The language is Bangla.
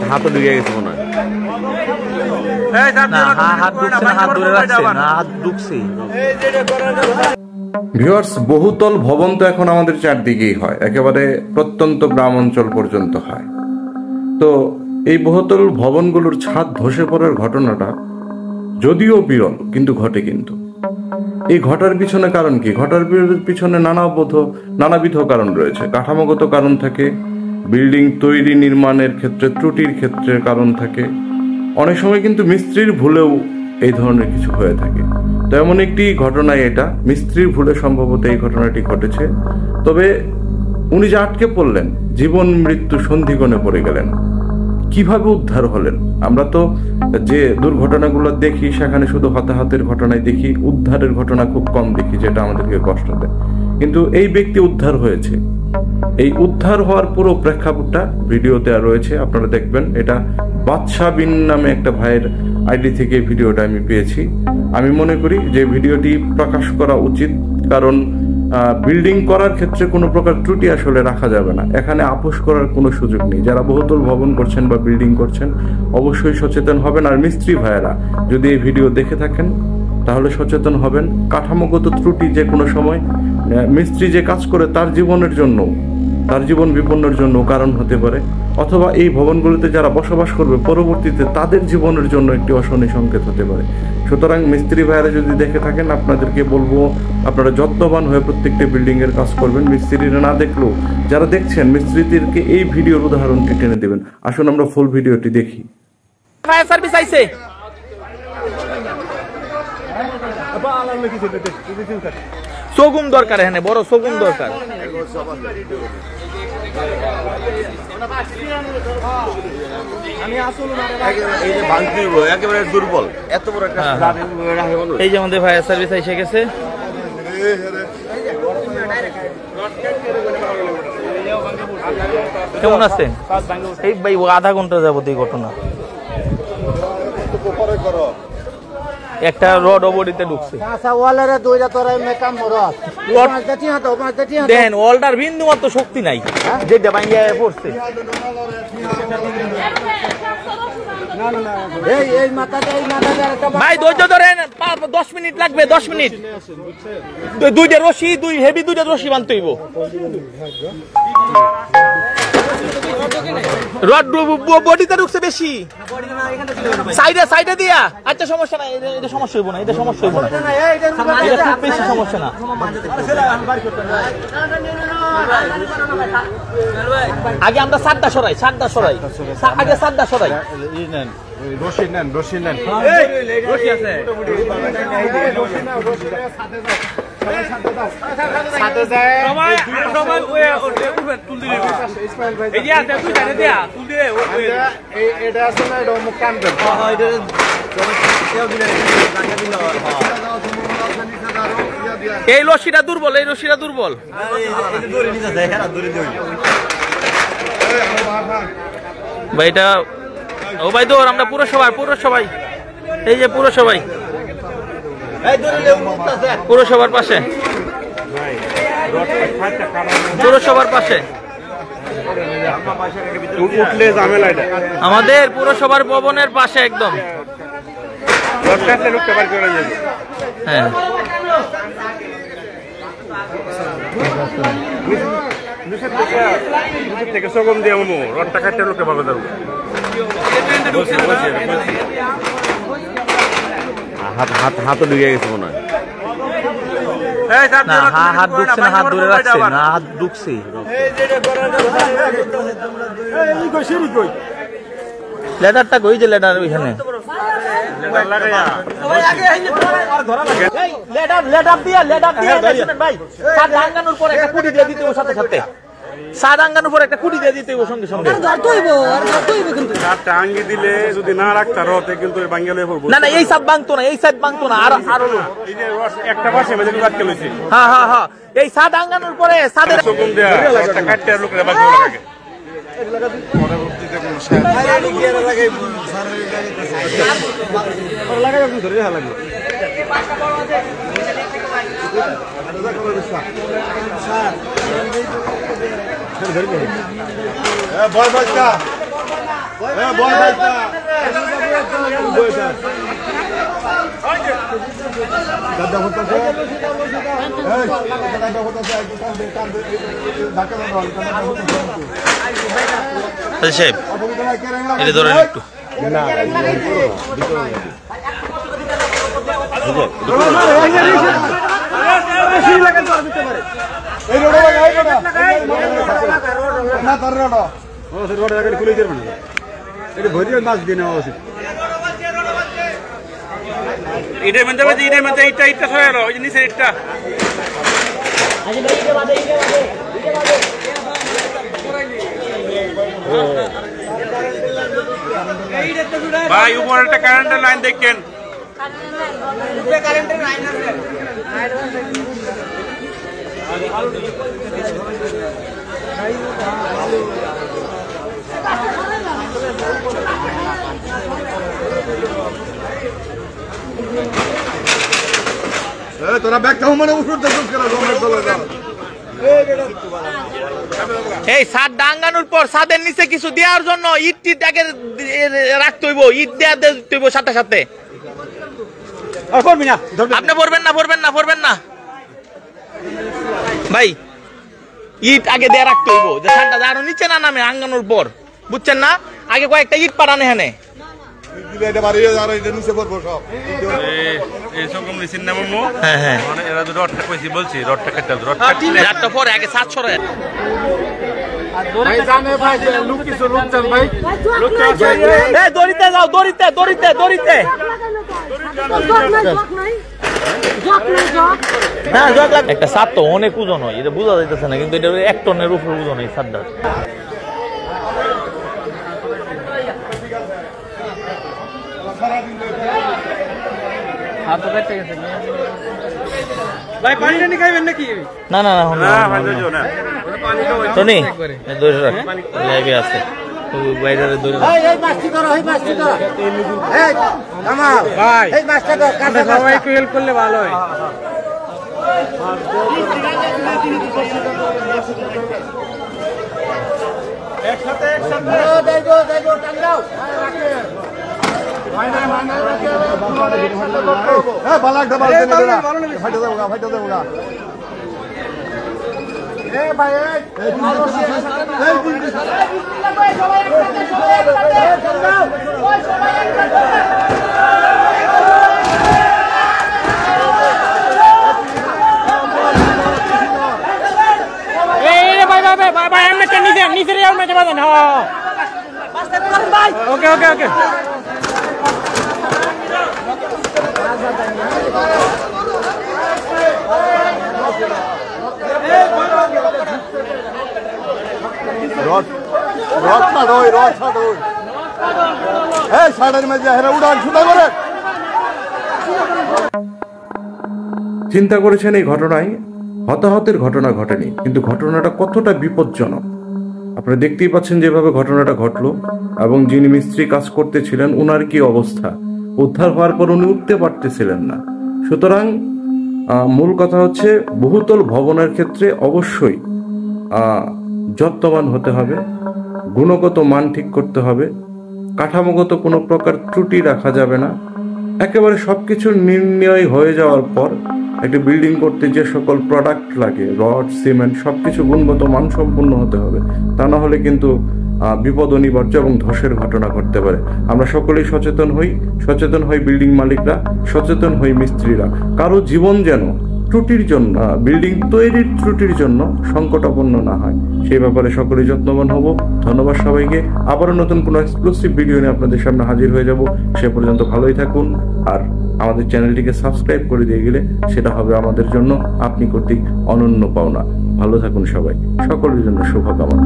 হাতও ঢুকে গেছে মনে হয়। ভিউয়ার্স, বহুতল ভবন তো এখন আমাদের চারদিকেই হয়, একেবারে প্রত্যন্ত গ্রাম অঞ্চল পর্যন্ত হয়। তো এই বহুতল ভবনগুলোর ছাদ ধসে পড়ার ঘটনাটা যদিও বিরল, কিন্তু ঘটে। কিন্তু এই ঘটার পিছনে কারণ কি? ঘটার পিছনে নানাবিধ কারণ রয়েছে। কাঠামোগত কারণ থাকে, বিল্ডিং তৈরি নির্মাণের ক্ষেত্রে ত্রুটির ক্ষেত্রে কারণ থাকে, অনেক সময় কিন্তু মিস্ত্রির ভুলেও এই ধরনের কিছু হয়ে থাকে। তো এমন একটি ঘটনায় এটা মিস্ত্রির ভুলে সম্ভবত এই ঘটনাটি ঘটেছে। তবে উনি যে আটকে পড়লেন, জীবন মৃত্যু সন্ধিগণে পড়ে গেলেন, কিভাবে উদ্ধার হলেন? আমরা তো যে দুর্ঘটনাগুলো দেখি সেখানে শুধু হতাহতের ঘটনায় দেখি, উদ্ধারের ঘটনা খুব কম দেখি, যেটা আমাদেরকে কষ্ট দেয়। কিন্তু এই ব্যক্তি উদ্ধার হয়েছে। এই উদ্ধার হওয়ার পুরো প্রেক্ষাপটটা ভিডিওতে রয়েছে, আপনারা দেখবেন। এটা বাদশা বিন নামে একটা ভাইয়ের আইডি থেকে ভিডিওটা আমি পেয়েছি। আমি মনে করি যে ভিডিওটি প্রকাশ করা উচিত, কারণ বিল্ডিং করার ক্ষেত্রে কোনো প্রকার ত্রুটি আসলে রাখা যাবে না। এখানে আপোষ করার কোনো সুযোগ নেই। যারা বহুতল ভবন করছেন বা বিল্ডিং করছেন অবশ্যই সচেতন হবেন। আর মিস্ত্রি ভাইয়েরা যদি এই ভিডিও দেখে থাকেন তাহলে সচেতন হবেন। কাঠামোগত ত্রুটি যে কোনো সময় মিস্ত্রি যে কাজ করে তার জীবনের জন্য, তার জীবন বিপন্নের জন্য কারণ হতে পারে, অথবা এই ভবনগুলোতে যারা বসবাস করবে পরবর্তীতে তাদের জীবনের জন্য একটি অশনি সংকেত হতে পারে। সুতরাং মিস্ত্রি ভাইয়েরা যদি দেখে থাকেন, আপনাদেরকে বলবো আপনারা যত্নবান হয়ে প্রত্যেকটা বিল্ডিং এর কাজ করবেন। মিস্ত্রিরা না দেখলেও যারা দেখছেন মিস্ত্রিদেরকে এই ভিডিওর উদাহরণটি টেনে দেবেন। আসুন আমরা ফুল ভিডিওটি দেখি। ফায়ার সার্ভিস আইছে, সগুম দরকার, এখানে বড় সগুম দরকার। একেবারে দুর্বল, এত বড় একটা। এই যে আমাদের ফায়ার সার্ভিস এসে গেছে। কেমন আছেন? এই ভাই আধা ঘন্টা যাবত এই ঘটনা। একটা রড বডিতে ঢুকছে। দেখেন ওয়ালটার বিন্দু মাত্র শক্তি নাই, যেটা ভাঙিয়া পড়ছে। ভাই ধৈর্য ধরেন, 10 মিনিট লাগবে, 10 মিনিট। দুইটা রশি, দুইটা রশি বানতে হইব। রড বডিতে ঢুকছে বেশি, সাইডে দিয়া। আচ্ছা সমস্যা নাই, এটা সমস্যা হইব না, এটা সমস্যা হইব না, এটা খুব বেশি সমস্যা না। আগে আমরা সাতটা সরাই, আগে সাতটা সরাই। রশি নেন। রশি আছে। এই রশিটা দুর্বল, এই রশিটা দুর্বল। ভাই এটা, ও ভাই দৌড়, আমরা পুরসভায়, এই যে পুরসভার পাশে, উঠলে ঝামেলা। আমাদের পুরসভার ভবনের পাশে একদম। হ্যাঁ থেকে সগম দিয়ে রডটা কাটতে লোকটা ভালো যাবো। হাতও ঢুকে গেছে মনে হয়। হাত ঢুকছে না, হাত ধরে রাখছে না, হাত ঢুকছে। লেডারটা কই, যে লেডার ওইখানে, লেডার দিয়ে ভাই সাত আঙ্গানোর পর একটা কুটি দিয়ে দিতে, ওর সাথে সাত আঙ্গানোর পর একটা কুটি দিয়ে দিতে সঙ্গে সঙ্গে। আঙ্গি দিলে যদি না রাখতে রতে কিন্তু না, এই সাত ভাঙতো না, আর একটা পাশে হ্যাঁ এই সাত আঙ্গানোর পরে সাদের কাটতে লোকের ভয় সাহেব এটা ধরেন একটু ইটে মেনতে বাজে ইটে মেনতে ইটটা ইটটা সরে এলো ওই যে নিচে ইটটা ভাই উপরে একটা কারেন্টের লাইন দেখেন কারেন্টের লাইন আছে তোরা ব্যাগটা মানে উঠতে এই ছাদ ডাঙ্গানোর পর ছাদের নিচে কিছু দেওয়ার জন্য ইট টিট আগে রাখতে হইব, ইট দেওয়া দিতে হইব সাথে সাথে। আপনি পড়বেন না ভাই, ইট আগে দেয়া রাখতে হইব যে ছাদটা আরো নিচে না নামে আঙ্গানোর পর, বুঝছেন না? আগে কয়েকটা ইট পাঠানো হেনে পরে আগে ছাদ সরে দড়িতে যাও, দড়িতে একটা ছাদ তো অনেক ওজন হয়, এটা বোঝা যাইতেছে না, কিন্তু এটা 1 টনের উপরে ওজন এই ছাদটা। না টনি ধরে রাখ, লাইভে আছে বাইরে ধরে ভাই একটু হেল্প করলে ভালো হয়। ওকে চিন্তা করেছেন এই ঘটনায় হতাহতের ঘটনা ঘটেনি, কিন্তু ঘটনাটা কতটা বিপজ্জনক আপনারা দেখতেই পাচ্ছেন। যেভাবে ঘটনাটা ঘটলো এবং যিনি মিস্ত্রি কাজ করতেছিলেন ওনার কি অবস্থা, উদ্ধার হওয়ার পর উনি উঠতে পারতেছিলেন না। সুতরাং মূল কথা হচ্ছে বহুতল ভবনের ক্ষেত্রে অবশ্যই যত্নবান হতে হবে, গুণগত মান ঠিক করতে হবে, কাঠামোগত কোনো প্রকার ত্রুটি রাখা যাবে না। একেবারে সবকিছু নির্ণয় হয়ে যাওয়ার পর একটা বিল্ডিং করতে যে সকল প্রোডাক্ট লাগে, রড, সিমেন্ট, সবকিছু গুণগত মানসম্পন্ন হতে হবে। তা না হলে কিন্তু বিপদ অনিবার্য এবং ধসের ঘটনা ঘটতে পারে। আমরা সকলেই সচেতন হই বিল্ডিং মালিকরা, সচেতন হই মিস্ত্রিরা। কারো জীবন যেন ত্রুটির জন্য, বিল্ডিং তৈরির ত্রুটির জন্য সংকটাপন্ন না হয়, সেই ব্যাপারে সকলেই যত্নবান হব। ধন্যবাদ সবাইকে। আবারও নতুন কোনো এক্সক্লুসিভ ভিডিও নিয়ে আপনাদের সামনে হাজির হয়ে যাব। সে পর্যন্ত ভালোই থাকুন, আর আমাদের চ্যানেলটিকে সাবস্ক্রাইব করে দিয়ে গেলে সেটা হবে আমাদের জন্য আপনি কর্তৃক অনন্য পাওনা। ভালো থাকুন সবাই, সকলের জন্য শুভকামনা।